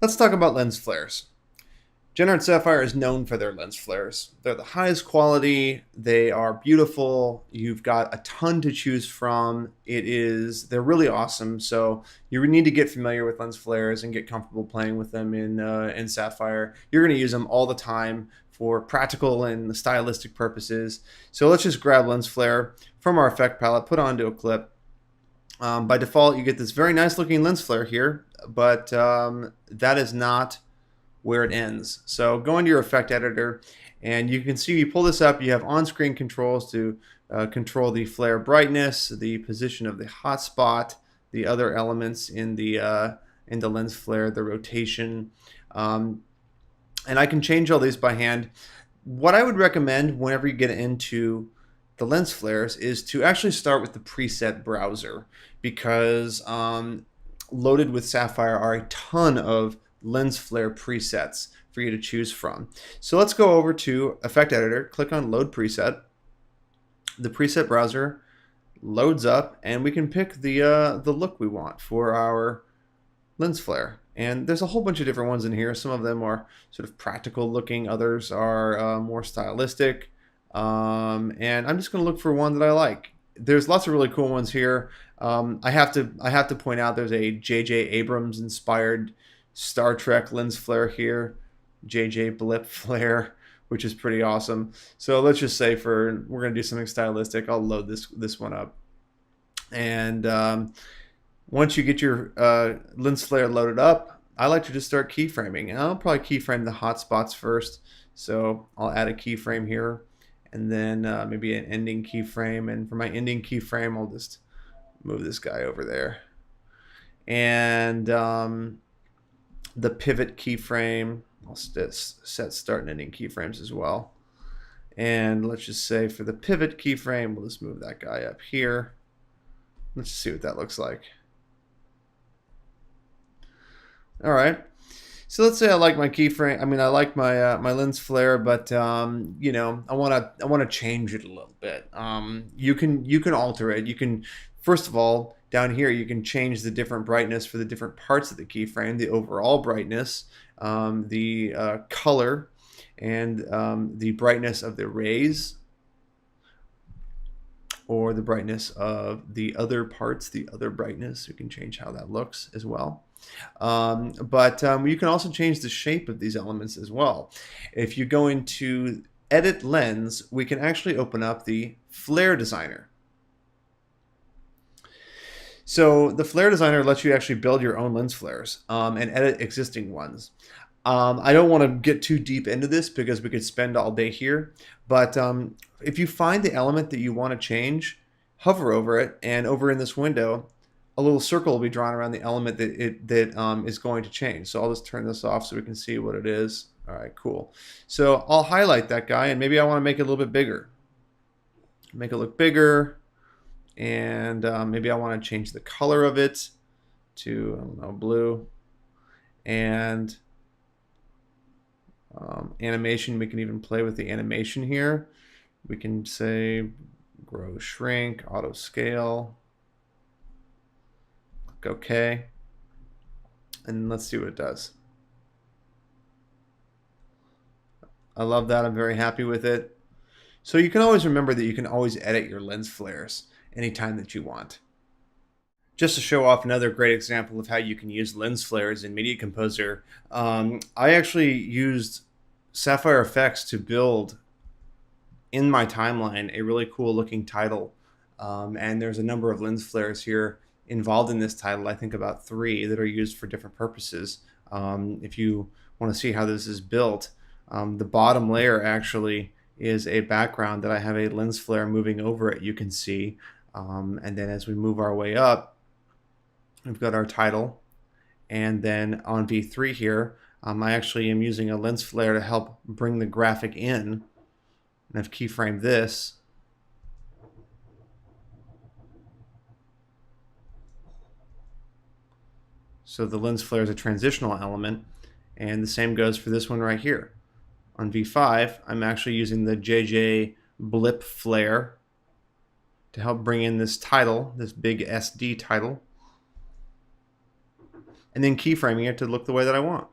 Let's talk about lens flares. Generate Sapphire is known for their lens flares. They're the highest quality. They are beautiful. You've got a ton to choose from. They're really awesome. So you need to get familiar with lens flares and get comfortable playing with them in Sapphire. You're going to use them all the time for practical and stylistic purposes. So let's just grab lens flare from our effect palette, put onto a clip. By default, you get this very nice looking lens flare here, but that is not where it ends. So go into your effect editor, and you can see you pull this up, you have on-screen controls to control the flare brightness, the position of the hotspot, the other elements in the lens flare, the rotation, and I can change all these by hand. What I would recommend whenever you get into the lens flares is to actually start with the preset browser, because loaded with Sapphire are a ton of lens flare presets for you to choose from. So let's go over to Effect Editor, click on Load Preset. The preset browser loads up, and we can pick the look we want for our lens flare. And there's a whole bunch of different ones in here. Some of them are sort of practical looking, others are more stylistic. And I'm just going to look for one that I like. There's lots of really cool ones here. I have to point out there's a J.J. Abrams inspired Star Trek lens flare here, J.J. Blip flare, which is pretty awesome. So let's just say we're going to do something stylistic. I'll load this one up. And once you get your lens flare loaded up, I like to just start keyframing. And I'll probably keyframe the hotspots first. So I'll add a keyframe here, and then maybe an ending keyframe. And for my ending keyframe, I'll just move this guy over there. And the pivot keyframe, I'll set start and ending keyframes as well. And let's just say for the pivot keyframe, we'll just move that guy up here. Let's just see what that looks like. All right. So let's say I like my keyframe. I mean, I like my my lens flare, but you know, I want to change it a little bit. You can alter it. You can, first of all, down here you can change the different brightness for the different parts of the keyframe, the overall brightness, the color, and the brightness of the rays, or the brightness of the other parts, the other brightness. You can change how that looks as well. But you can also change the shape of these elements as well. If you go into Edit Lens, we can actually open up the Flare Designer. So the Flare Designer lets you actually build your own lens flares and edit existing ones. I don't want to get too deep into this because we could spend all day here, but if you find the element that you want to change, hover over it, and over in this window, a little circle will be drawn around the element that is going to change. So I'll just turn this off so we can see what it is. All right, cool. So I'll highlight that guy, and maybe I want to make it a little bit bigger. Make it look bigger, and maybe I want to change the color of it to, I don't know, blue. And animation, we can even play with the animation here. We can say grow, shrink, auto scale. Click OK, and let's see what it does. I love that. I'm very happy with it. So you can always remember that you can always edit your lens flares anytime that you want. Just to show off another great example of how you can use lens flares in Media Composer, I actually used Sapphire effects to build in my timeline a really cool looking title. And there's a number of lens flares here involved in this title. I think about 3 that are used for different purposes. If you want to see how this is built, the bottom layer actually is a background that I have a lens flare moving over it, you can see. And then as we move our way up, we've got our title. And then on V3 here, I actually am using a lens flare to help bring the graphic in. And I've keyframed this. So the lens flare is a transitional element, and the same goes for this one right here. On V5, I'm actually using the J.J. Blip flare to help bring in this title, this big SD title, and then keyframing it to look the way that I want.